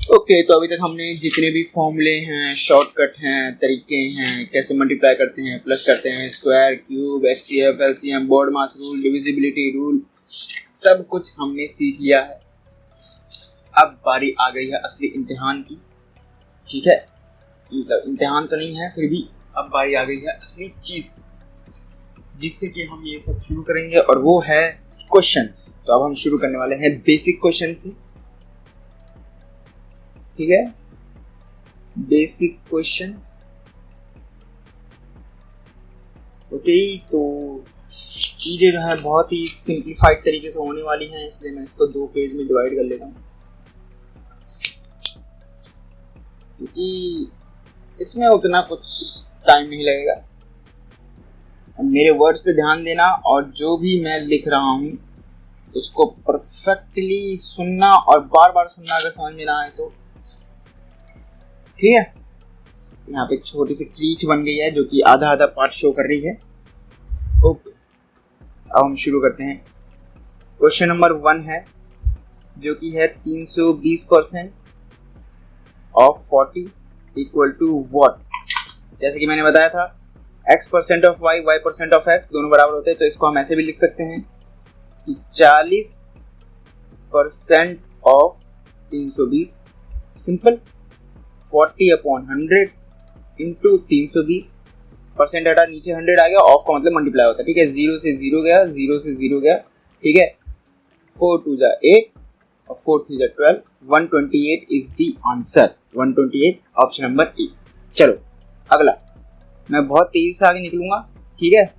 Okay, तो अभी तक हमने जितने भी फॉर्मूले हैं, शॉर्टकट हैं, तरीके हैं, कैसे मल्टीप्लाई करते हैं, प्लस करते हैं, square, cube, HCF, LCM, BODMAS rule, divisibility rule, सब कुछ हमने सीख लिया है। अब बारी आ गई है असली इम्तिहान की। ठीक है, मतलब इम्तिहान तो नहीं है, फिर भी अब बारी आ गई है असली चीज जिससे कि हम ये सब शुरू करेंगे, और वो है क्वेश्चंस। तो अब हम शुरू करने वाले हैं बेसिक क्वेश्चन से। ठीक है, बेसिक क्वेश्चंस। ओके, तो चीजें जो है बहुत ही सिंप्लीफाइड तरीके से होने वाली हैं, इसलिए मैं इसको 2 पेज में डिवाइड कर लेता हूँ, क्योंकि इसमें उतना कुछ टाइम नहीं लगेगा। मेरे वर्ड्स पे ध्यान देना, और जो भी मैं लिख रहा हूँ उसको परफेक्टली सुनना, और बार बार सुनना अगर समझ में ना आए तो। ठीक है, यहाँ पे एक छोटी सी क्रीच बन गई है जो कि आधा आधा पार्ट शो कर रही है। ओके, अब हम शुरू करते हैं। क्वेश्चन नंबर 1 है, जो कि है 320% ऑफ 40 इक्वल टू व्हाट। जैसे कि मैंने बताया था, x% of y, y% of x दोनों बराबर होते हैं, तो इसको हम ऐसे भी लिख सकते हैं कि 40% ऑफ 320, सिंपल, 40/100 इंटू 320। परसेंट हटा, नीचे 100 आ गया, ऑफ का मतलब मल्टीप्लाई होता है। ठीक है, 0 से 0 गया, 0 से 0 गया। ठीक है, 4 2 जा 8 और 4 3 जा 12, 128 is the answer. 128 option number ए। चलो अगला, मैं बहुत तेजी से आगे निकलूंगा। ठीक है,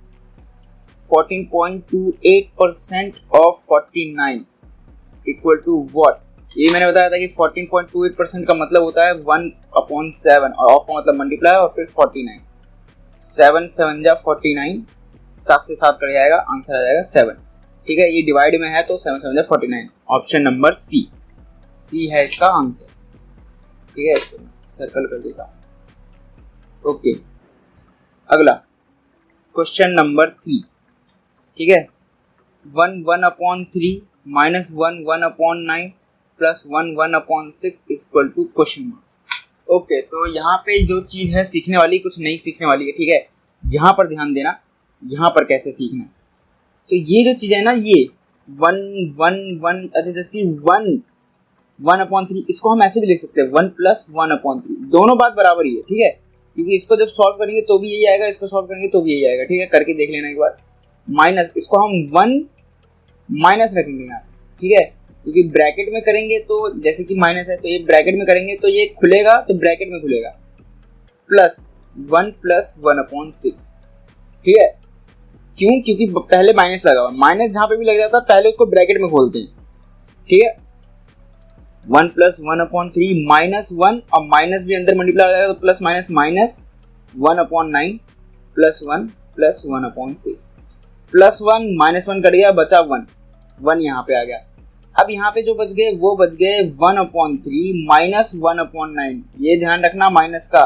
14.28% ऑफ 49 इक्वल टू व्हाट। ये मैंने बताया था कि 14.28% का मतलब होता है 1/7, और ऑफ का मतलब मल्टीप्लाई और फिर 49। 7 7 जा 49, 7 से 7 कट जाएगा, आंसर आ जाएगा 7। ठीक है, ये डिवाइड में है तो 7 7 जा 49, ऑप्शन नंबर सी। सी है इसका आंसर। ठीक है, इसको सर्कल कर देता हूँ। ओके, अगला क्वेश्चन नंबर 3। ठीक है, 1 1/3 minus 1 1/9 plus 1 1/6 equal to question mark. Okay, तो यहाँ पे जो चीज़ है सीखने वाली, कुछ नहीं सीखने वाली है। ठीक है, यहाँ पर ध्यान देना, यहाँ पर कैसे सीखना है। तो ये जो चीज़ है ना, ये 1 1 1, अच्छा जैसे कि 1 1/3, इसको हम ऐसे भी लिख सकते हैं 1 + 1/3, दोनों बात बराबर ही है। ठीक है, क्योंकि इसको जब सॉल्व करेंगे तो भी यही आएगा, इसको सॉल्व करेंगे तो भी यही आएगा। ठीक है, करके देख लेना एक बार। माइनस, इसको हम 1 माइनस रखेंगे यहाँ। ठीक है, क्योंकि ब्रैकेट में करेंगे तो जैसे कि माइनस है तो ये ब्रैकेट में करेंगे तो ये खुलेगा तो ब्रैकेट में खुलेगा, प्लस 1 + 1/6। ठीक है, क्यों? क्योंकि पहले माइनस लगा हुआ, माइनस जहां पे भी लग जाता है पहले उसको ब्रैकेट में खोलते हैं। ठीक है, 1 + 1/3 माइनस 1, और माइनस भी अंदर मल्टीप्लाई हो जाएगा तो plus minus minus 1/9 plus 1 + 1/6, plus 1 minus 1 cut गया, बचा 1 यहाँ पे आ गया। अब यहाँ पे जो बच गए वो बच गए 1/3 माइनस 1/9, ये ध्यान रखना माइनस का,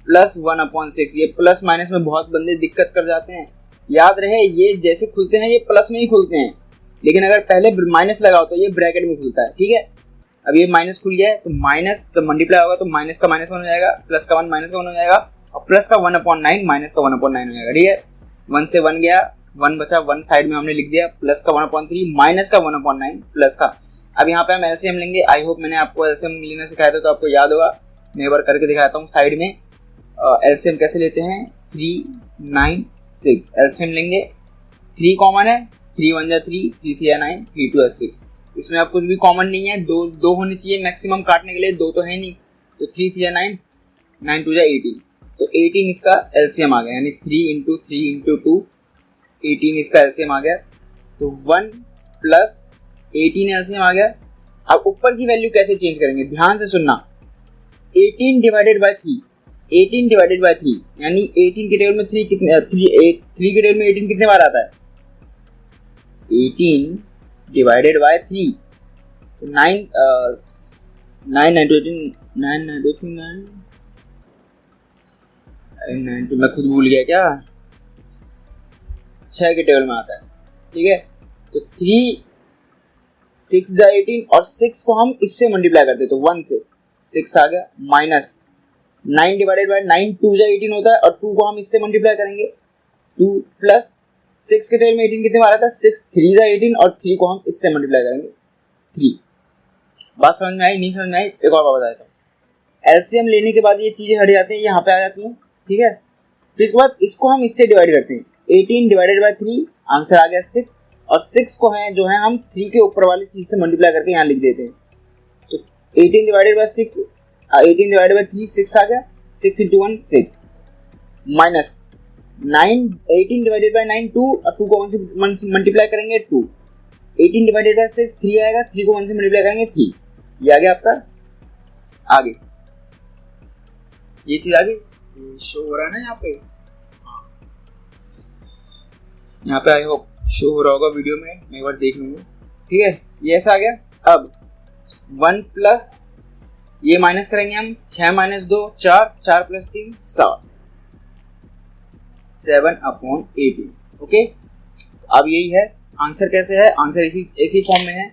प्लस 1/6। ये प्लस माइनस में बहुत बंदे दिक्कत कर जाते हैं, याद रहे ये जैसे खुलते हैं ये प्लस में ही खुलते हैं, लेकिन अगर पहले माइनस लगाओ तो ये ब्रैकेट में खुलता है। ठीक है, अब ये माइनस खुल गया है तो माइनस जब मल्टीप्लाई होगा तो माइनस का -1 हो जाएगा, प्लस का 1 माइनस का 1 हो जाएगा, और प्लस का 1/9 माइनस का 1/9 हो जाएगा। ठीक है, 1 से 1 गया, 1 बचा, 1 साइड में हमने लिख दिया, प्लस का 1/3 माइनस का 1/9 प्लस का। अब यहाँ पे हम एलसीएम लेंगे। आई होप मैंने आपको एलसीएम लेना सिखाया था तो आपको याद होगा, मैं एक बार करके दिखाता हूँ साइड में। एलसीएम कैसे लेते हैं, 3 9 6 एलसीएम लेंगे, 3 कॉमन है, 3 1 जा 3, 3 3 जा 9, 3 2 जा 6। इसमें अब कुछ भी कॉमन नहीं है, दो होने चाहिए मैक्सिमम काटने के लिए, 2 तो है नहीं, तो 3 3 जा 9, 9 2 जा 18, तो 18 इसका एलसीएम आ गया, यानी 3 × 3 × 2 18 इसका एलसीएम आ गया। तो 1 + 18 एलसीएम आ गया। अब ऊपर की वैल्यू कैसे चेंज करेंगे, ध्यान से सुनना। 18 डिवाइडेड बाय 3, 18 डिवाइडेड बाय 3 यानी 18 के टेबल में 3 कितने, 3 के टेबल में 18 कितने बार आता है, 18 डिवाइडेड बाय 3, तो 9 9 9 2 9 9 2 9 9 तो मैं खुद भूल गया क्या, 6 के टेबल में आता है। ठीक है, तो 3 6 जा 18 और 6 को हम इससे मल्टीप्लाई करते तो 1 से, 6 आ गया, माइनस 9 डिवाइडेड बाय 9 2 जा 18 होता है, और 2 को हम इससे मल्टीप्लाई करेंगे, 2 प्लस 6 के टेल में 18 कितने मारा था, 6 3 जा 18, और 3 को हम इससे मल्टीप्लाई करेंगे 3। बात समझ में आई, नहीं समझ में आई? एक और बात बता देता हूँ। एलसीएम लेने के बाद ये चीजें हट जाती हैं, यहाँ पे आ जाती हैं, ठीक है। फिर इसके बाद इसको हम इससे डिवाइड करते हैं, 18 डिवाइडेड बाय 3, आंसर आ गया 6, और 6 को है जो है हम 3 के ऊपर वाली चीज से मल्टीप्लाई करके यहाँ लिख देते हैं। तो 18 डिवाइडेड बाय 6, 18 डिवाइडेड बाय 3 6 आ गया, 6 into 1 6, माइनस 9 18 डिवाइडेड बाय 9 2, और 2 को 1 से मल्टीप्लाई करेंगे 2, 18 डिवाइडेड बाय 6 3 आएगा, 3 को 1 से मल्टीप्लाई करेंगे 3, ये आ गया आपका आगे। ये चीज आगे शो हो रहा है ना यहाँ पे, यहाँ पे आई होप शो हो रहा होगा वीडियो में, मैं एक बार देख लूंगा, ठीक है। ये ऐसा आ गया। अब 1 प्लस ये माइनस करेंगे हम, 6 माइनस 2 4, 4 प्लस 3 7, 7/18, ओके। अब यही है आंसर। कैसे है आंसर, इसी फॉर्म में है,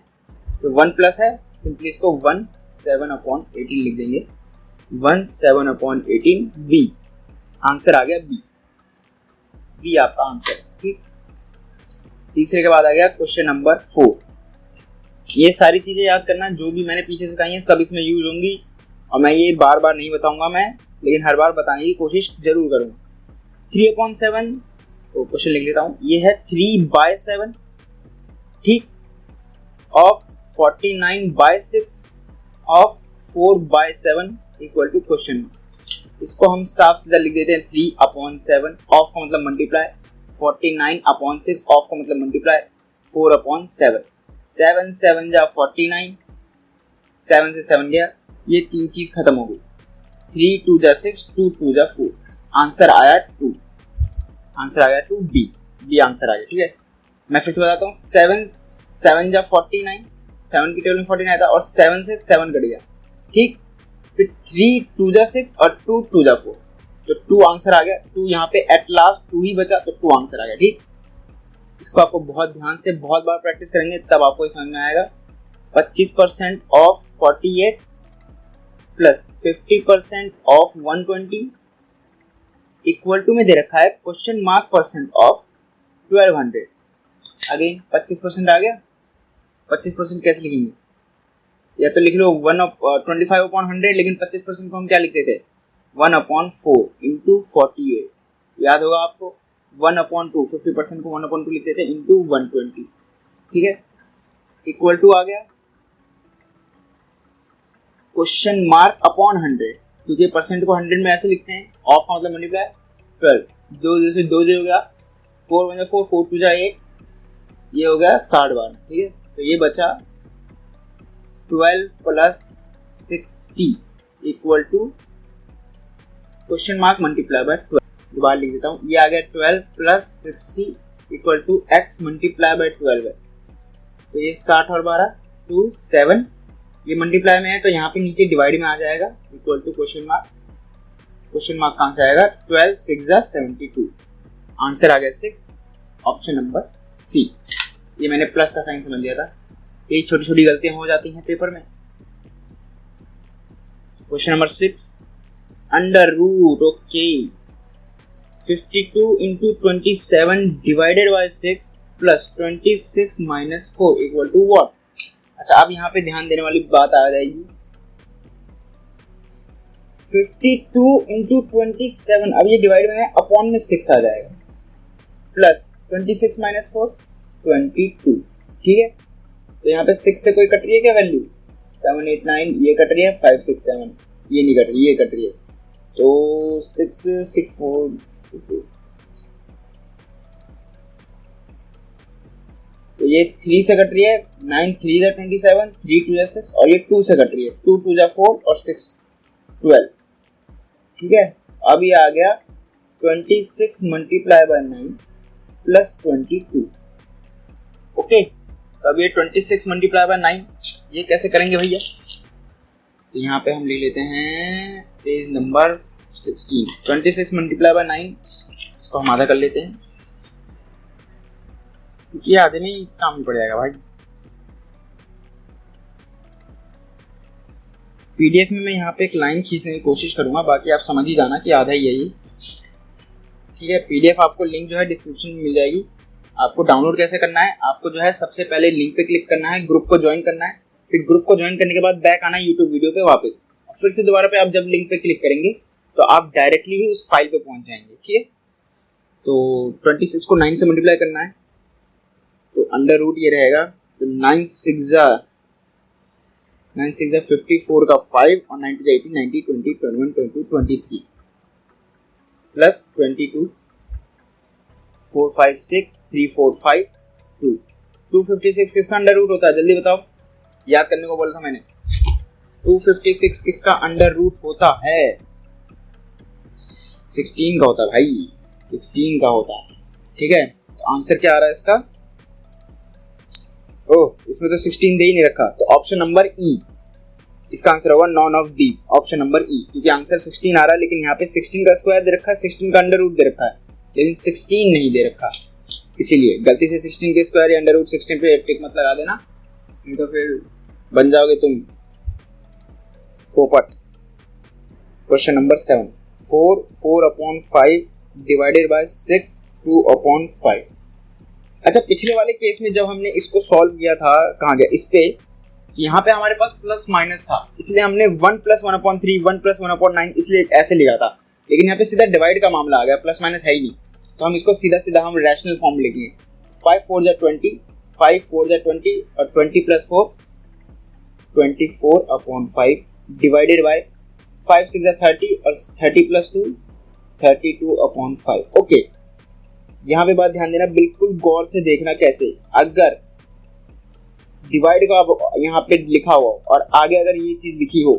तो 1 प्लस है, सिंपली इसको 1 7/18 लिख देंगे, 1 7/18 बी, आंसर आ गया बी, बी आपका आंसर, ठीक। तीसरे के बाद आ गया क्वेश्चन नंबर 4। ये सारी चीजें याद करना, जो भी मैंने पीछे सिखाई हैं सब इसमें यूज होंगी, और मैं ये बार बार नहीं बताऊंगा मैं, लेकिन हर बार बताने की कोशिश जरूर करूंगा। 3/7, तो क्वेश्चन लिख लेता हूँ, ये है 3/7, ठीक, of 49/6 of 4/7 equal to question. इसको हम साफ सीधा लिख देते हैं 3/7, ऑफ का मतलब मल्टीप्लाई, 49/6 ऑफ का मतलब मल्टीप्लाई, 4/7, 7 7 जा 49, 7 से 7 गया, ये तीन चीज खत्म हो गई, 3 2 जा 6, 2 2 जा 4, आंसर आया 2, आंसर आ गया 2 बी, बी आंसर आ गया, ठीक है। मैं फिर से बताता हूँ, 7 7 जा 49, 7 की टेबल में 49 आया था, और 7 से 7 कट गया, ठीक। फिर 3 2 जा 6 और 2 2 जा 4, तो 2 आंसर आ गया, 2 यहाँ पे एट लास्ट 2 ही बचा, तो 2 आंसर आ गया, ठीक। इसको आपको बहुत ध्यान से बहुत बार प्रैक्टिस करेंगे तब आपको समझ में आएगा। 25% of 48 plus 50% of 120 equal to में दे रखा है question mark percent of 1200। Again 25% आ गया, 25% कैसे लिखेंगे, या तो लिख लो 25/100, लेकिन 25% को हम क्या लिखते थे, 1/4 इंटू 48, याद होगा आपको, 1/2, 50% को 1/2 लिखते थे इंटू 120, ठीक है, इक्वल टू आ गया क्वेश्चन मार्क अपॉन 100, क्योंकि परसेंट को 100 में ऐसे लिखते हैं, ऑफ का मतलब मल्टीप्लाई 12, 2 0 से 2 0 हो गया, 4 1 4, 4 2 8, ये हो गया 60 बार, ठीक है। तो ये बचा 12 plus 60 equal to question mark multiply by 12, दोबारा लिख देता हूँ, ये आ गया 12 plus 60 equal to x multiply by 12 है, तो ये 60 और 12 2 7, ये मल्टीप्लाई में है तो यहाँ पे नीचे डिवाइड में आ जाएगा, इक्वल टू क्वेश्चन मार्क कहाँ से आएगा, 12 6 जा 72, आंसर आ गया 6, ऑप्शन नंबर सी। ये मैंने प्लस का साइन समझ लिया था, ये छोटी छोटी गलतियां हो जाती हैं पेपर में। Question number 6, under root, okay, 52 into 27 divided by 6 plus 26 minus 4 equal to what. अच्छा, अब यहाँ पे ध्यान देने वाली बात आ जाएगी, 52 इंटू 27, अब ये डिवाइड में है, अपॉन में 6 आ जाएगा, प्लस 26 माइनस 4 22, ठीक है। तो यहाँ पे 6 से कोई कट रही है क्या वैल्यू, 7 8 9, ये कट रही है, 5 6 7, ये नहीं कट रही, ये कट रही है, तो 6 6 4, तो ये 3 से कट रही है, 9 3 जा 27, 3 2 जा 6, और ये 2 से कट रही है, 2 2 जा 4 और 6 12, ठीक है। अब ये आ गया 26 मल्टीप्लाई बाय 9 प्लस 22, ओके। तो अब ये 26 मल्टीप्लाई बाय 9 ये कैसे करेंगे भैया, तो यहाँ पे हम लिख लेते हैं पेज नंबर 16, 26 मल्टीप्लाई बाय 9, इसको हम आधा कर लेते हैं, क्योंकि आधे में ही काम पड़ जाएगा भाई। पीडीएफ में मैं यहाँ पे एक लाइन खींचने की कोशिश करूँगा, बाकी आप समझ ही जाना कि आधा ही है ये। ठीक है, पीडीएफ आपको लिंक जो है डिस्क्रिप्शन में मिल जाएगी। आपको डाउनलोड कैसे करना है, आपको जो है सबसे पहले लिंक पे क्लिक करना है, ग्रुप को ज्वाइन करना है, फिर ग्रुप को ज्वाइन करने के बाद बैक आना है यूट्यूब वीडियो पे वापस, और फिर से दोबारा पे आप जब लिंक पे क्लिक करेंगे तो आप डायरेक्टली ही उस फाइल पे पहुंच जाएंगे। ठीक है, तो 26 को 9 से मल्टीप्लाई करना है, तो अंडर रूट ये रहेगा, तो 9 6 54 का 5 और 9 2 18 90 20 21 22 23 प्लस 22 4 5 6 3 4 5 2 256 किसका अंडर रूट होता है, जल्दी बताओ, याद करने को बोला था मैंने। 256 किसका अंडर रूट होता है, 16 का होता है भाई, 16 का होता है। ठीक है, तो आंसर क्या आ रहा है इसका, ओह इसमें तो 16 दे ही नहीं रखा, तो ऑप्शन नंबर ई इसका आंसर होगा, none of these, option number ई, क्योंकि आंसर 16 आ रहा है लेकिन यहाँ पे 16 का स्क्वायर दे रखा है, 16 का अंडर रूट दे रखा है, लेकिन 16 नहीं दे रखा, इसीलिए गलती से 16 के स्क्वायर या अंडर रूट 16 पे टिक मत लगा देना, नहीं तो फिर बन जाओगे तुम पोपट। Question number 7, 4/5 divided by 6 2/5। अच्छा, पिछले वाले केस में जब हमने इसको सॉल्व किया था, कहाँ गया, इस पे, यहाँ पे हमारे पास प्लस माइनस था, इसलिए हमने 1 + 1/3 1 + 1/9 इसलिए ऐसे लिखा था, लेकिन यहाँ पे सीधा डिवाइड का मामला आ गया, प्लस माइनस है ही नहीं, तो हम इसको सीधा सीधा हम रैशनल फॉर्म लिखेंगे। 5 4 = 20, 5 4 = 20 और 20 + 4 24/5 डिवाइडेड बाय 5 6 = 30 और 30 + 2 32/5। ओके, यहाँ पे बात ध्यान देना, बिल्कुल गौर से देखना कैसे, अगर डिवाइड का यहाँ पे लिखा हुआ और आगे अगर ये चीज लिखी हो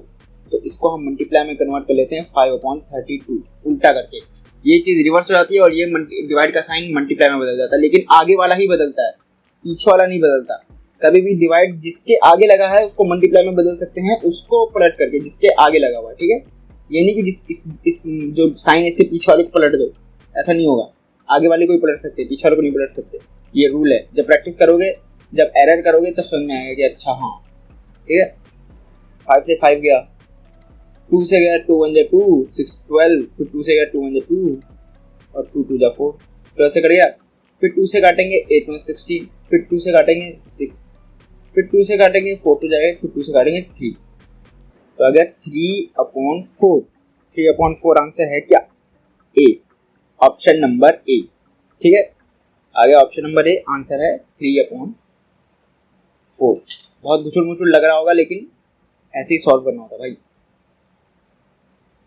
तो इसको हम मल्टीप्लाई में कन्वर्ट कर लेते हैं 5/32, उल्टा करके ये चीज रिवर्स हो जाती है और ये डिवाइड का साइन मल्टीप्लाई में बदल जाता है, लेकिन आगे वाला ही बदलता है, पीछे वाला नहीं बदलता। कभी भी डिवाइड जिसके आगे लगा है उसको मल्टीप्लाई में बदल सकते हैं, उसको पलट करके जिसके आगे लगा हुआ है। ठीक है, ये नहीं कि इस जो साइन है इसके पीछे वाले को पलट दो, ऐसा नहीं होगा, आगे वाले को ही पलट सकते, पीछे वाले को नहीं पलट सकते, ये रूल है। जब प्रैक्टिस करोगे, जब एरर करोगे तब समझ में आएगा कि अच्छा हाँ। ठीक है, 5 से 5 गया, 2 से गया 2 1 = 2 6 12, फिर 2 से गया 2 1 = 2 और 2 2 = 4, 12 से कट गया, फिर 2 से काटेंगे 8 1 16, फिर 2 से काटेंगे 6, फिर 2 से काटेंगे 4 2 = 8, फिर 2 से काटेंगे 3, तो आ गया 3/4। 3/4 आंसर है क्या, ए, ऑप्शन नंबर ए। ठीक है, आगे ऑप्शन नंबर ए आंसर है 3/4। बहुत गुचुर मुचुर लग रहा होगा लेकिन ऐसे ही सॉल्व करना होता भाई।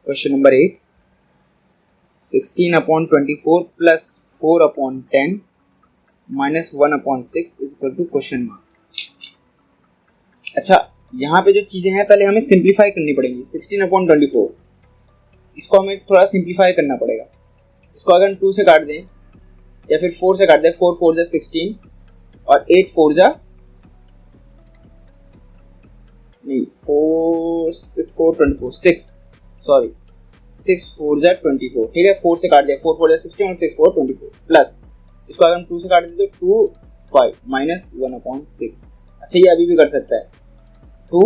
Question number 8, 16/24 plus 4/10 minus 1/6 is equal to question mark. अच्छा, यहाँ पे जो चीजें हैं पहले हमें सिंप्लीफाई करनी पड़ेंगी। 16/24 इसको हमें थोड़ा सिंप्लीफाई करना पड़ेगा। इसको अगर हम 2 से काट दें या फिर 4 से काट दें, 4 4 = 16 और 8 4 = नहीं 4 6 4 24 6 सॉरी 6 4 = 24। ठीक है, 4 से काट दिया, 4 4 = 16 और 6 4 24 प्लस इसको अगर हम 2 से काट दें तो 2 5 माइनस 1/6। अच्छा, ये अभी भी कर सकता है, 2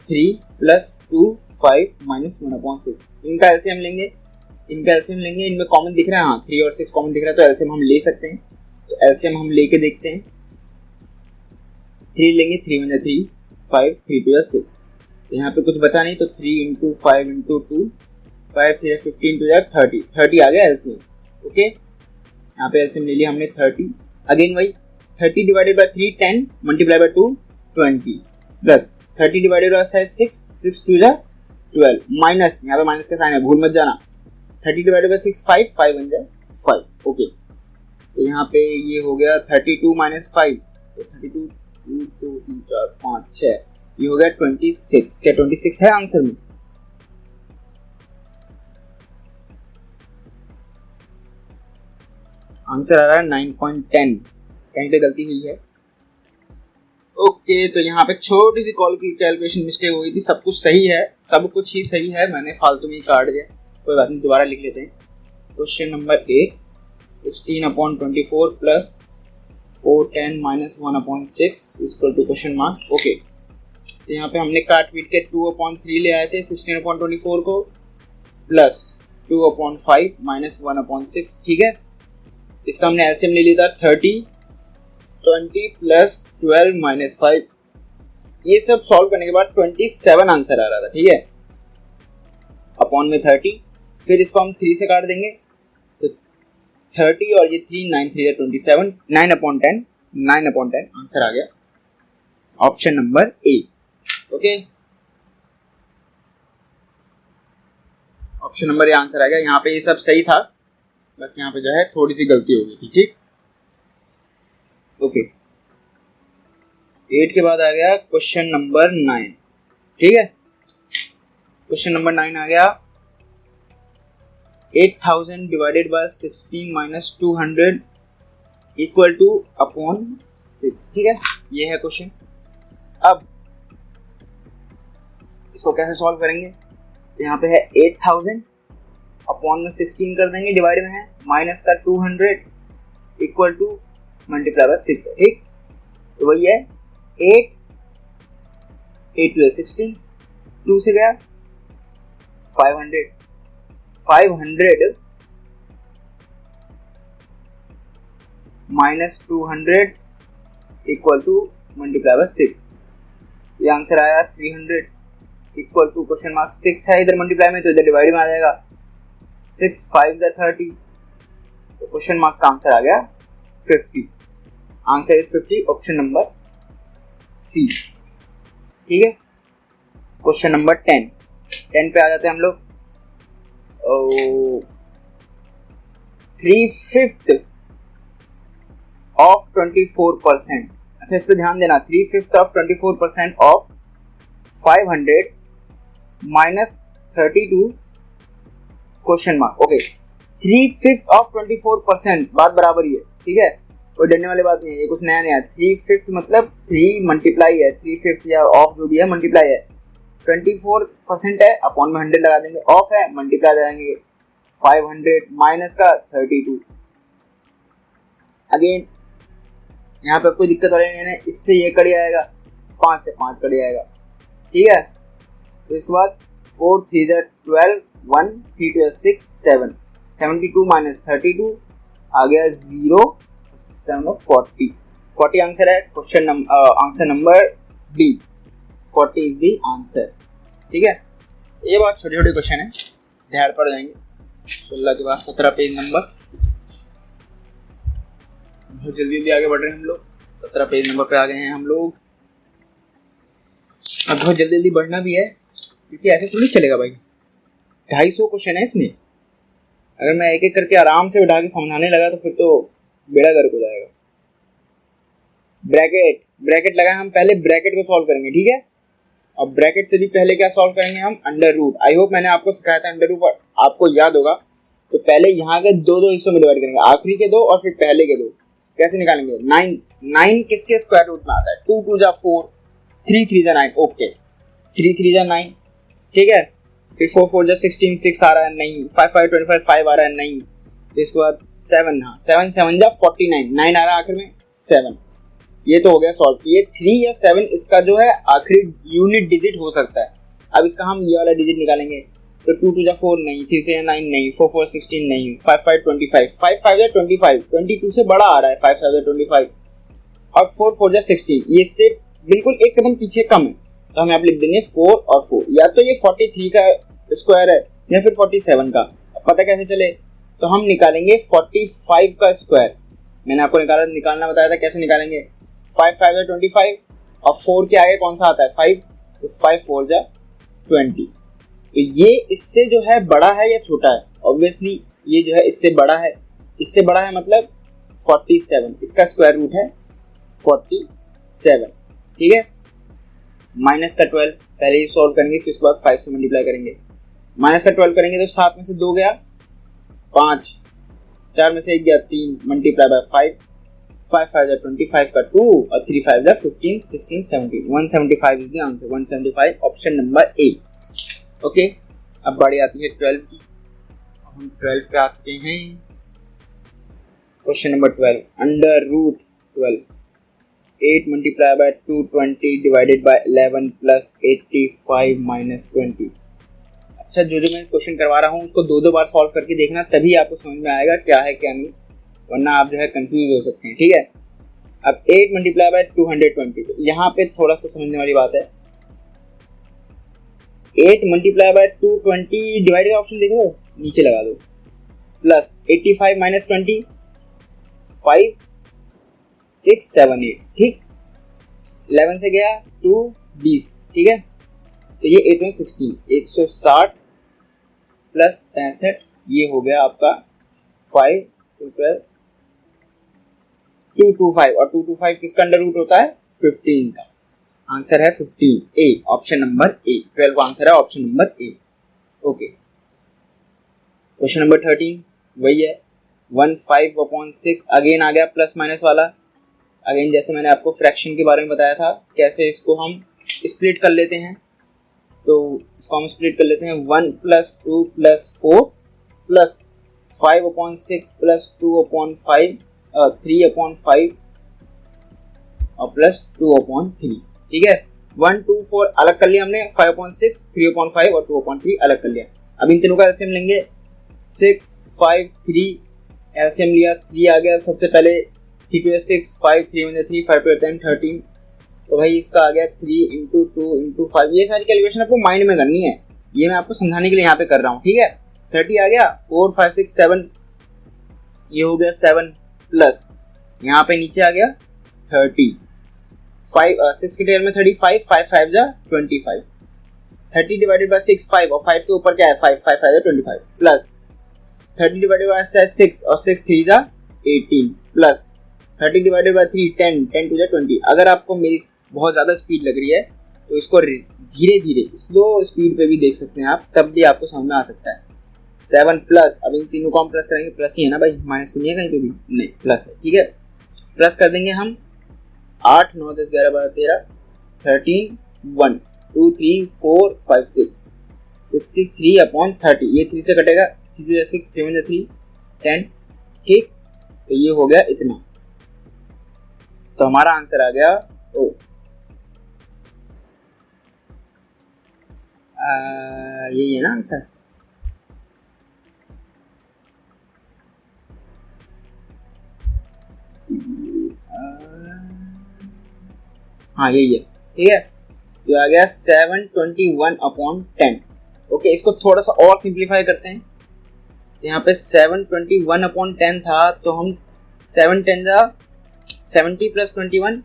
3 प्लस 2 5 माइनस 1/6। इनका एलसीएम लेंगे, इनमें कॉमन दिख रहा है, हाँ 3 और 6 कॉमन दिख रहा है, तो एलसीएम हम ले सकते हैं। तो एलसीएम हम लेके देखते हैं, 3 लेंगे, 3 1 = 3, 5 3 2 = 6, तो यहाँ पे कुछ बचा नहीं, तो 3 × 5 × 2 5 3 15 2 = 30, 30 आ गया एलसीएम। ओके, यहाँ पे एलसीएम ले लिया हमने 30। अगेन वही 30 divided by 3 10 multiply by 2 20 plus 30 divided by 6 6 2 = 12 minus, यहाँ पे माइनस का साइन है, भूल मत जाना, 30 डिवाइडेड बाय 6 5 5 1 = 5। ओके, तो यहाँ पे ये हो गया 32 - 5, तो 32 2 3 4 5 6, ये हो गया 26। क्या 26 है आंसर में? आंसर आ रहा है 9.10, कहीं पे गलती हुई है। ओके, तो यहाँ पे छोटी सी कॉल की कैलकुलेशन मिस्टेक हो गई थी, सब कुछ सही है, सब कुछ ही सही है, मैंने फालतू में काट दिया, कोई बात नहीं, दोबारा लिख लेते हैं। Question number 8, 16/24 plus 410 minus 1/6 equal to question mark. Okay, तो यहाँ पे हमने काट पीट के 2/3 ले आए थे 16/24 को, प्लस 2/5 माइनस 1/6, ठीक है। इसका हमने एलसीएम ले लिया था 30, 20 प्लस 12 माइनस 5। ये सब सॉल्व करने के बाद 27 आंसर आ रहा था, ठीक है, अपॉन में 30। फिर इसको हम 3 से काट देंगे तो 30 और ये 3, 9 3 27, 9/10, 9/10 आंसर आ गया, option number A. Okay, option number A answer आ गया। यहाँ पे ये सब सही था, बस यहाँ पे जो है थोड़ी सी गलती हो गई थी, ठीक। ओके, 8 के बाद आ गया क्वेश्चन नंबर 9, ठीक है। क्वेश्चन नंबर 9 आ गया 8000 divided by 16 minus 200 equal two upon 6, ठीक है, ये है क्वेश्चन। अब इसको कैसे सॉल्व करेंगे, तो यहाँ पे है 8000 अपॉन में 16 कर देंगे, डिवाइड में है माइनस का 200 इक्वल टू मल्टीप्लाई बाय 6 है, ठीक। तो वही है 8 2 है 16, 2 से गया 500 minus 200 equal to multiply by 6, ये आंसर आया 300 इक्वल टू क्वेश्चन मार्क 6 है इधर मल्टीप्लाई में, तो इधर डिवाइड में आ जाएगा 6 5 30, तो क्वेश्चन मार्क का आंसर आ गया 50। Answer is 50, option number C, ठीक है। क्वेश्चन नंबर 10 पे आ जाते हैं हम लोग। 3/5 ऑफ 24%, अच्छा इस पे ध्यान देना, 3/5 of 24% of 500 minus 32 question mark. Okay, 3/5 of 24%, बात बराबर ही है, ठीक है, कोई डरने वाली बात नहीं है, ये कुछ नया नहीं है। 3/5 मतलब 3 मल्टीप्लाई है, 3/5 या ऑफ जो भी है मल्टीप्लाई है, 24% है, अपॉन में 100 लगा देंगे, ऑफ है मल्टीप्लाई लगाएंगे 500 माइनस का 32। अगेन यहाँ पे कोई दिक्कत वाली नहीं है, इससे ये कट जाएगा, 5 से 5 कट जाएगा, ठीक है। तो इसके बाद 4 3 12, 1 3 2 6 7, 72 माइनस 32 आ गया 0, 7 40, 40 आंसर है। Question answer number D, 40 is the answer, ठीक है। ये बहुत छोटे छोटे क्वेश्चन है, ध्यान पड़ जाएंगे। 16 के बाद 17 पेज नंबर, बहुत जल्दी जल्दी आगे बढ़ रहे हैं हम लोग, 17 पेज नंबर पे आ गए हैं हम लोग। अब बहुत जल्दी जल्दी बढ़ना भी है, क्योंकि ऐसे थोड़ी चलेगा भाई, 250 क्वेश्चन है इसमें, अगर मैं एक एक करके आराम से उठा के समझाने लगा तो फिर तो बेड़ा गर्क हो जाएगा। ब्रैकेट लगाए, हम पहले ब्रैकेट को सॉल्व करेंगे, ठीक है। अब ब्रैकेट से भी पहले क्या सॉल्व करेंगे हम, अंडर रूट। आई होप मैंने आपको सिखाया था अंडर रूट, आपको याद होगा। तो पहले यहाँ के दो हिस्सों में डिवाइड करेंगे, आखिरी के 2 और फिर पहले के 2। कैसे निकालेंगे, 9 किसके स्क्वायर रूट में आता है, 2 2 जा 4, 3 3 जा 9, ओके 3 3 जा 9, ठीक है। फिर 4 4 जा 16, 6 आ रहा है नहीं, 5 5 25 5 आ रहा है नहीं। इसके बाद 7, हाँ 7 7 जा 49, 9 आ रहा है आखिर में 7, ये तो हो गया सॉल्व। ये 3 या 7 इसका जो है आखिरी यूनिट डिजिट हो सकता है। अब इसका हम ये वाला डिजिट निकालेंगे, तो 2 2 जा 4 नहीं, 3 3 जा 9 नहीं, 4 4 16 नहीं, 5 5 25, 5 5 जा 25, 22 से बड़ा आ रहा है 5 5 जा 25, और 4 4 जा 16, ये से बिल्कुल एक कदम पीछे कम है, तो हम यहाँ पे लिख देंगे 4 और 4। या तो ये 43 का स्क्वायर है या फिर 47 का, पता कैसे चले, तो हम निकालेंगे 45 का स्क्वायर। मैंने आपको निकालना बताया था, कैसे निकालेंगे, 5 5 जा 25 और 4 के आगे कौन सा आता है 5, तो 5 4 जा 20। तो ये इससे जो है बड़ा है या छोटा है, ऑब्वियसली ये जो है इससे बड़ा है, इससे बड़ा है मतलब 47, इसका स्क्वायर रूट है 47, ठीक है। माइनस का 12 पहले ही सॉल्व करेंगे, फिर उसके बाद 5 से मल्टीप्लाई करेंगे। माइनस का 12 करेंगे तो 7 में से 2 गया 5, 4 में से 1 गया 3, मल्टीप्लाई बाय 5, 5 5 जा 25 का 2 और 3 5 जा 15 16 17, 175 is the answer, 175 option number A. Okay, अब बारी आती है 12 की, हम 12 पे आ चुके हैं। Question number 12, under root 12। 8 multiply by 220 divided by 11 plus 85 minus 20। अच्छा, जो मैं क्वेश्चन करवा रहा हूँ उसको दो बार सॉल्व करके देखना, तभी आपको समझ में आएगा क्या है क्या नहीं, वरना आप जो है कंफ्यूज हो सकते हैं। ठीक है, अब 8 मल्टीप्लाई बाय 220, तो यहाँ पे थोड़ा सा समझने वाली बात है। 8 मल्टीप्लाई बाय 220 डिवाइड का ऑप्शन देखो, नीचे लगा दो, प्लस 85 माइनस 20, 5 6 7 8। ठीक, 11 से गया 2 20। ठीक है, तो ये 8 में 16, 160 प्लस 65, ये हो गया आपका 5 12 225, और 225 किसका अंडर रूट होता है? 15 का। आंसर है 15, ए, ऑप्शन नंबर ए। 12 का आंसर है option number A. Okay, question number 13 वही है, 15/6 अगेन आ गया प्लस माइनस वाला। अगेन जैसे मैंने आपको फ्रैक्शन के बारे में बताया था, कैसे इसको हम स्प्लिट कर लेते हैं, तो इसको हम स्प्लिट कर लेते हैं। 1 + 2 + 4 प्लस 5/6 प्लस 2/5 3/5 और प्लस 2/3। ठीक है, 1 2 4 अलग कर लिया हमने, 5/6 3/5 और 2/3 अलग कर लिया। अब इन तीनों का एलसीएम लेंगे, 6 5 3 एलसीएम लिया, 3 आ गया सबसे पहले, 3 2 6 5 3 1 3 5 2 10 13, तो भाई इसका आ गया 3 × 2 × 5। ये सारी कैलकुलेशन आपको माइंड में करनी है, ये मैं आपको समझाने के लिए यहाँ पे कर रहा हूँ। ठीक है, 30 आ गया, 4 5 6 7, ये हो गया 7 प्लस यहाँ पे नीचे आ गया 30, 6 के टेल में 35, 5 5 जा 25, 30 डिवाइडेड बाय 6 5, और 5 के ऊपर क्या है 5 5 5 जा 25, प्लस 30 डिवाइडेड बाय 6 और 6 3 जा 18, प्लस 30 डिवाइडेड बाय 3 10 10 2 जा 20। अगर आपको मेरी बहुत ज़्यादा स्पीड लग रही है तो इसको धीरे धीरे स्लो स्पीड पे भी देख सकते हैं आप, तब भी आपको समझ में आ सकता है। 7 प्लस, अब इन तीनों को हम प्लस करेंगे, प्लस ही है ना भाई, माइनस तो नहीं है कहीं पे भी, नहीं प्लस है। ठीक है, प्लस कर देंगे हम 8 9 10 11 12 13 13 1 2 3 4 5 6 63/30, ये 3 से कटेगा, 3 2 6 3 1 3 10। ठीक, तो ये हो गया इतना, तो हमारा आंसर आ गया ओ यही है ना आंसर। हाँ यही है। ठीक है, तो आ गया 721/10। ओके, इसको थोड़ा सा और सिंप्लीफाई करते हैं। यहाँ पे 721/10 था, तो हम 7 10 जा 70 + 21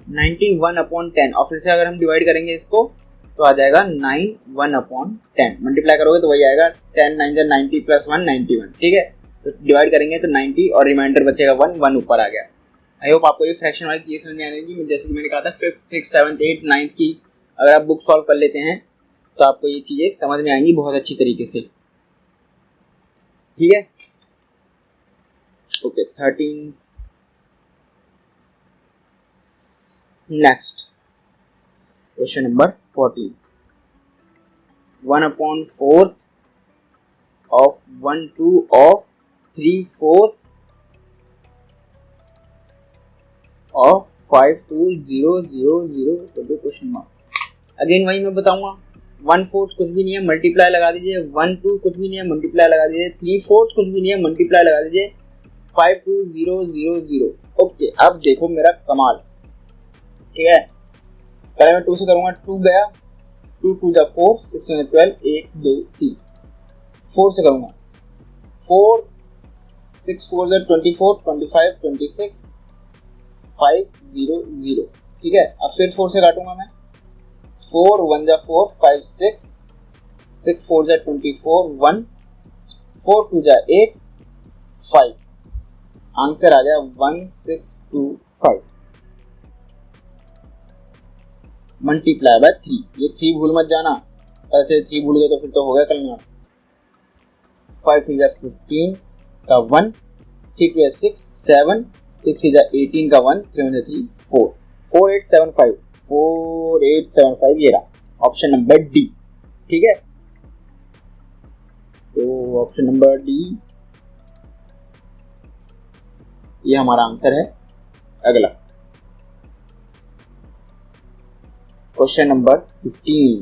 91/10, और फिर से अगर हम डिवाइड करेंगे इसको तो आ जाएगा 91/10। मल्टीप्लाई करोगे तो वही आएगा, 10 9 जा 90 + 1 91। ठीक है, तो डिवाइड करेंगे तो 90 और रिमाइंडर बचेगा 1 1 ऊपर आ गया। आई होप आपको ये फ्रैक्शन वाली चीज़ समझ में आएगी। जैसे कि मैंने कहा था 5th 6th 7th 8th 9th की अगर आप बुक सॉल्व कर लेते हैं तो आपको ये चीज़ें समझ में आएंगी बहुत अच्छी तरीके से। ठीक है, okay 13 next question number 14, 1/4 of 1 2 of 3/4 और 5 2 0 0 0 तो क्वेश्चन मार्क। अगेन वही मैं बताऊंगा, 1/4 कुछ भी नहीं है, मल्टीप्लाई लगा दीजिए, 1 2 कुछ भी नहीं है, मल्टीप्लाई लगा दीजिए, 3/4 कुछ भी नहीं है, मल्टीप्लाई लगा दीजिए, 5 2 0 0 0। ओके, अब देखो मेरा कमाल। ठीक है, पहले मैं 2 से करूंगा, 2 गया, 2 2 जा 4 6 में 12 1 2 3। 4 से करूंगा, 4 6 4 जा 24 25 26 5 0 0। ठीक है, अब फिर 4 से काटूंगा मैं, 4 1 जा 4 5 6 6 4 जा 24 1 4 2 जा 8 5। आंसर आ गया 1625 मल्टीप्लाई बाय 3। ये 3 भूल मत जाना, ऐसे 3 भूल गए तो फिर तो हो गया कल। 5 3 जा 15 का 1, 3 2 6 7 6 3 जा 18 का 1 3 1 3 4 4875 4875 ये रहा ऑप्शन नंबर डी। ठीक है, तो ऑप्शन नंबर डी ये हमारा आंसर है। अगला क्वेश्चन नंबर 15,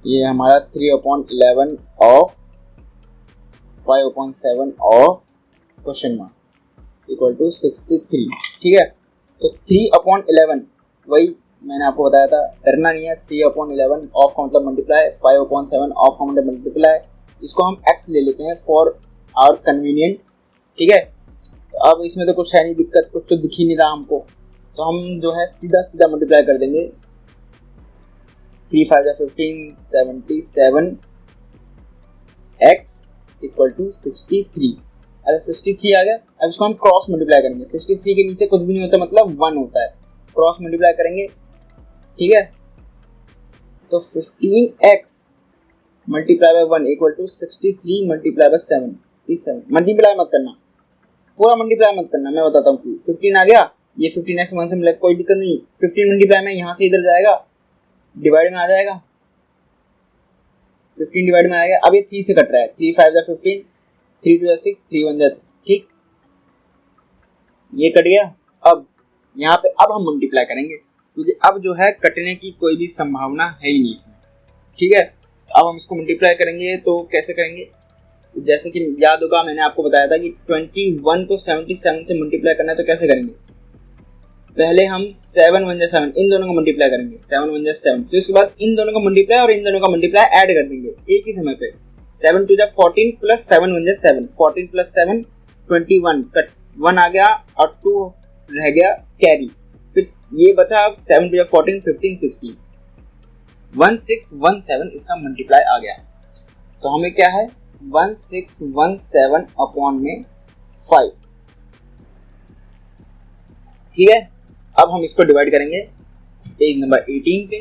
ये हमारा 3/11 of 5/7 of question mark equal to 63। ठीक है, तो 3/11 वही मैंने आपको बताया था, डरना नहीं है। 3/11 ऑफ का मतलब मल्टीप्लाई, 5/7 ऑफ का मतलब मल्टीप्लाई, इसको हम x ले लेते हैं फॉर आवर कन्वीनियंट। ठीक है, तो अब इसमें तो कुछ है नहीं दिक्कत, कुछ तो दिख ही नहीं रहा हमको, तो हम जो है सीधा सीधा मल्टीप्लाई कर देंगे। 3 5 15, 77 x इक्वल टू 63। अरे 63 आ गया, अब इसको हम क्रॉस मल्टीप्लाई करेंगे। 63 के नीचे कुछ भी नहीं होता, मतलब 1 होता है, क्रॉस मल्टीप्लाई करेंगे। ठीक है, तो 15x multiply by 1 equal to 63 multiply by 7। इस 7 मल्टीप्लाई मत करना, पूरा मल्टीप्लाई मत करना, मैं बताता हूँ क्यों। 15 आ गया, ये 15x 1 से मिला, कोई दिक्कत नहीं। 15 मल्टीप्लाई में यहाँ से इधर जाएगा, डिवाइड में आ जाएगा, 15 डिवाइड में आएगा। अब ये 3 से कट रहा है, 3 5 जा 15, 3 2 जा 6, 3 1 जा 3। ठीक, ये कट गया। अब यहाँ पे अब हम मल्टीप्लाई करेंगे, क्योंकि अब जो है कटने की कोई भी संभावना है ही नहीं इसमें। ठीक है, अब हम इसको मल्टीप्लाई करेंगे, तो कैसे करेंगे? जैसे कि याद होगा मैंने आपको बताया था कि 21 को 77 से मल्टीप्लाई करना है, तो कैसे करेंगे? पहले हम 7 1 जा 7 इन दोनों को मल्टीप्लाई करेंगे, 7 1 जा 7, फिर उसके बाद इन दोनों का मल्टीप्लाई और इन दोनों का मल्टीप्लाई ऐड कर देंगे एक ही समय पे। 7 2 जा 14 प्लस 7 1 जा 7, 14 प्लस 7 21, कट 1 आ गया और 2 रह गया कैरी, फिर ये बचा। अब 7 2 जा 14, 15 16, 1617 इसका मल्टीप्लाई आ गया। तो हमें क्या है, 1617 अपॉन में 5। ठीक है, अब हम इसको डिवाइड करेंगे पेज नंबर 18 पे।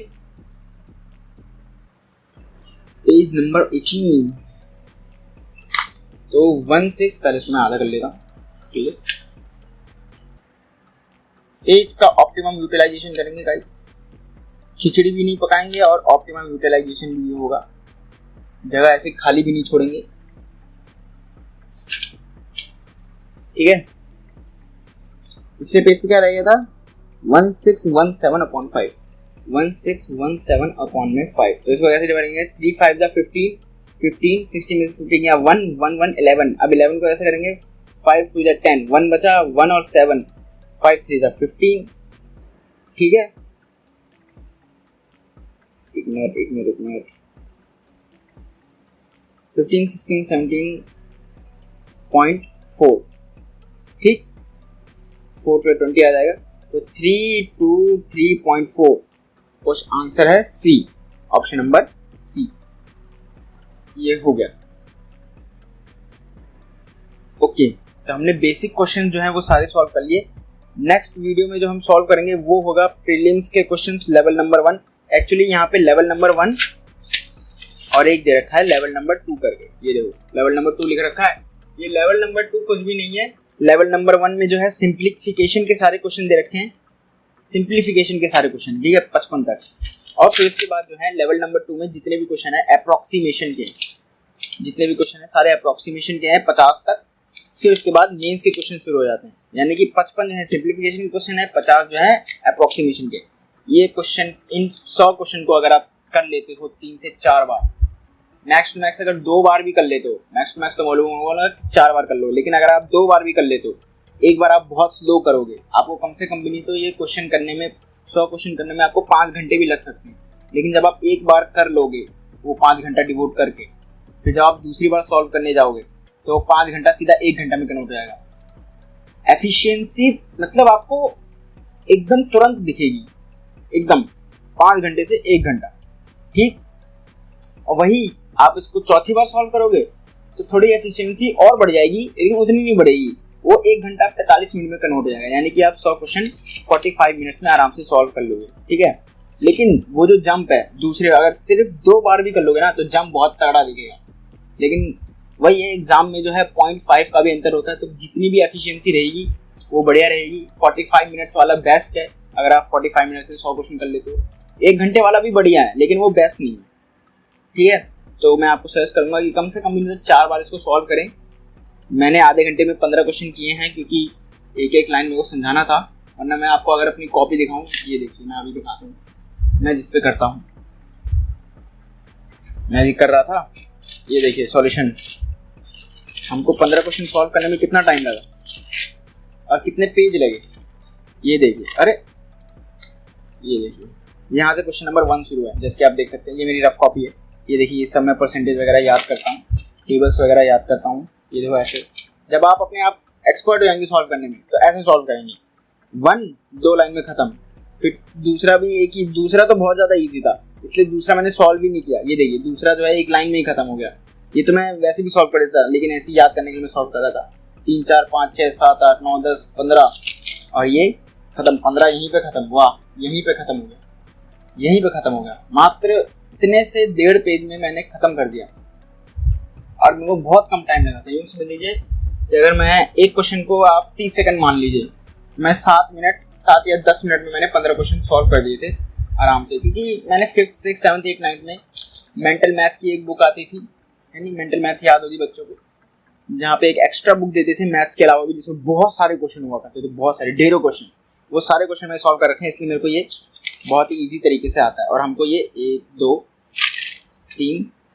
पेज नंबर 18, तो 16 पहले इसमें आधा कर लेता हूं। ठीक है, पेज का ऑप्टिमम यूटिलाइजेशन करेंगे गाइस, खिचड़ी भी नहीं पकाएंगे और ऑप्टिमम यूटिलाइजेशन भी होगा, जगह ऐसे खाली भी नहीं छोड़ेंगे। ठीक है, पिछले पेज पे क्या रह गया था, 1617 अपॉन 5, 1617 अपॉन में 5, तो इसको कैसे डिवाइड करेंगे? 3 5 जा 15, 15 60 में से 15 या 1 1 1 11। अब 11 को कैसे करेंगे? 5 2 जा 10, 1 बचा, 1 और 7, 5 3 जा 15। ठीक है, एक मिनट 15 16 17.4। ठीक, 4 पे 20 आ जाएगा, तो 323.4 क्वेश्चन आंसर है सी, ऑप्शन नंबर सी। ये हो गया। ओके, तो हमने बेसिक क्वेश्चन जो है वो सारे सॉल्व कर लिए। नेक्स्ट वीडियो में जो हम सॉल्व करेंगे वो होगा प्रीलिम्स के क्वेश्चंस लेवल नंबर 1। एक्चुअली यहाँ पे लेवल नंबर 1 और एक दे रखा है लेवल नंबर 2 करके, ये देखो लेवल नंबर 2 लिख रखा है। ये लेवल नंबर 2 कुछ भी नहीं है, लेवल नंबर 1 में जो है सिंप्लीफिकेशन के सारे क्वेश्चन दे रखे हैं, सिंप्लीफिकेशन के सारे क्वेश्चन, ठीक है, 55 तक। और फिर इसके बाद जो है लेवल नंबर 2 में जितने भी क्वेश्चन है अप्रोक्सीमेशन के, जितने भी क्वेश्चन है सारे अप्रोक्सीमेशन के हैं 50 तक। फिर उसके बाद मेंस के क्वेश्चन शुरू हो जाते हैं, यानी कि 55 जो है सिंप्लीफिकेशन के क्वेश्चन है, 50 जो है अप्रोक्सीमेशन के। ये क्वेश्चन, इन 100 क्वेश्चन को अगर आप कर लेते हो 3 से 4 बार, मैक्स टू मैक्स अगर 2 बार भी कर लेते हो, मैक्स टू मैक्स तो मालूम होगा 4 बार कर लो, लेकिन अगर आप 2 बार भी कर लेते हो, एक बार आप बहुत स्लो करोगे, आपको कम से कम भी नहीं तो ये क्वेश्चन करने में, 100 क्वेश्चन करने में आपको 5 घंटे भी लग सकते हैं। लेकिन जब आप एक बार कर लोगे वो 5 घंटा डिवोट करके, फिर जब आप दूसरी बार सॉल्व करने जाओगे तो 5 घंटा सीधा 1 घंटा में कन्वर्ट हो जाएगा। एफिशिएंसी मतलब आपको एकदम तुरंत दिखेगी, एकदम 5 घंटे से 1 घंटा, ठीक। और वही आप इसको चौथी बार सॉल्व करोगे तो थोड़ी एफिशिएंसी और बढ़ जाएगी, लेकिन उतनी नहीं बढ़ेगी, वो 1 घंटा 45 मिनट में कन्वर्ट हो जाएगा, यानी कि आप 100 क्वेश्चन 45 मिनट्स में आराम से सॉल्व कर लोगे, ठीक है। लेकिन वो जो जंप है दूसरे, अगर सिर्फ 2 बार भी कर लोगे ना तो जंप बहुत तगड़ा दिखेगा। लेकिन वही है, एग्जाम में जो है 0.5 का भी अंतर होता है, तो जितनी भी एफिशिएंसी रहेगी वो बढ़िया रहेगी। 45 मिनट्स वाला बेस्ट है, अगर आप 45 मिनट्स में 100 क्वेश्चन कर लेते हो। 1 घंटे वाला भी बढ़िया है, लेकिन वो बेस्ट नहीं है, ठीक है। तो मैं आपको सजेस्ट करूंगा कि कम से कम 4 बार इसको सॉल्व करें। मैंने आधे घंटे में 15 क्वेश्चन किए हैं, क्योंकि एक एक लाइन मेरे को समझाना था, वरना मैं आपको अगर अपनी कॉपी दिखाऊं, ये देखिए मैं अभी दिखाता हूँ, मैं जिस पे करता हूँ, मैं भी कर रहा था। ये देखिए सॉल्यूशन, हमको 15 क्वेश्चन सॉल्व करने में कितना टाइम लगा और कितने पेज लगे, ये देखिए। अरे ये देखिए, यहाँ से क्वेश्चन नंबर 1 शुरू है, जैसे कि आप देख सकते हैं। ये मेरी रफ कॉपी है। ये देखिए, ये सब मैं परसेंटेज वगैरह याद करता हूँ, टेबल्स वगैरह याद करता हूँ। ये देखो ऐसे, जब आप अपने आप एक्सपर्ट हो जाएंगे सॉल्व करने में तो ऐसे सॉल्व करेंगे। 1-2 लाइन में खत्म। फिर दूसरा भी एक ही, दूसरा तो बहुत ज़्यादा ईजी था, इसलिए दूसरा मैंने सॉल्व भी नहीं किया। ये देखिए, दूसरा जो है 1 लाइन में ही खत्म हो गया। ये तो मैं वैसे भी सॉल्व कर देता, लेकिन ऐसे ही याद करने के लिए मैं सॉल्व कर रहा था। 3, 4, 5, 6, 7, 8, 9, 10, 15 और ये खत्म। 15 यहीं पे खत्म। वाह, यहीं पे खत्म हो गया, यहीं पे खत्म हो गया। मात्र इतने से 1.5 पेज में मैंने खत्म कर दिया और मेरे को बहुत कम टाइम लगा था। यूँ समझ लीजिए कि अगर मैं एक क्वेश्चन को आप 30 सेकंड मान लीजिए, तो मैं 7 या 10 मिनट में मैंने 15 क्वेश्चन सॉल्व कर दिए थे आराम से। क्योंकि मैंने 5th 6th 7th 8th 9th में मेंटल मैथ की एक बुक आती थी, यानी मेंटल मैथ याद होगी बच्चों को, जहाँ पे एक एक्स्ट्रा बुक देते थे मैथ्स के अलावा भी, जिसमें बहुत सारे क्वेश्चन हुआ करते थे, बहुत सारे, ढेरों क्वेश्चन। वो सारे क्वेश्चन मैंने सॉल्व कर रखे हैं, इसलिए मेरे को ये बहुत ही ईजी तरीके से आता है। और हमको ये 1, 2,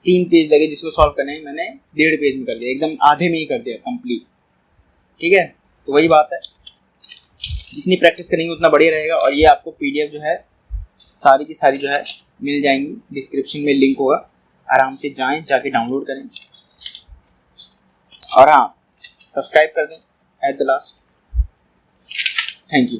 3 पेज लगे जिसको सॉल्व करने में मैंने 1.5 पेज में कर दिया, एकदम आधे में ही कर दिया कंप्लीट। ठीक है, तो वही बात है, जितनी प्रैक्टिस करेंगे उतना बढ़िया रहेगा। और ये आपको PDF जो है सारी की सारी जो है मिल जाएंगी, डिस्क्रिप्शन में लिंक होगा, आराम से जाएं, जाके डाउनलोड करें। और हाँ, सब्सक्राइब कर दें at the last. Thank you.